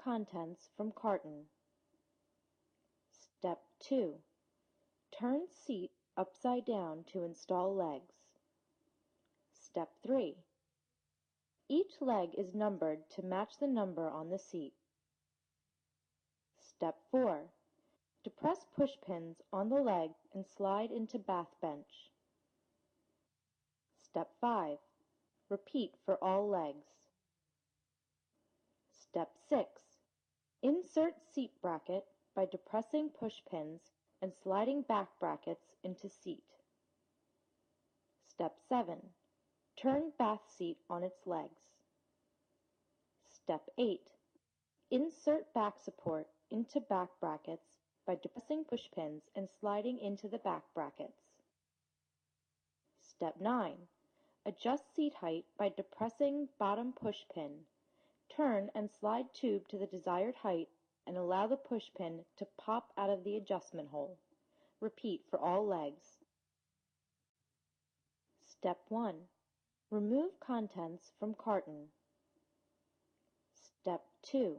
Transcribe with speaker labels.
Speaker 1: contents from carton. Step 2. Turn seat upside down to install legs. Step 3. Each leg is numbered to match the number on the seat. Step 4. Depress push pins on the leg and slide into bath bench. Step 5. Repeat for all legs. Step 6. Insert seat bracket by depressing push pins and sliding back brackets into seat. Step 7. Turn bath seat on its legs. Step 8. Insert back support into back brackets by depressing push pins and sliding into the back brackets. Step 9. Adjust seat height by depressing bottom push pin. Turn and slide tube to the desired height and allow the push pin to pop out of the adjustment hole. Repeat for all legs. Step 1. Remove contents from carton. Step 2.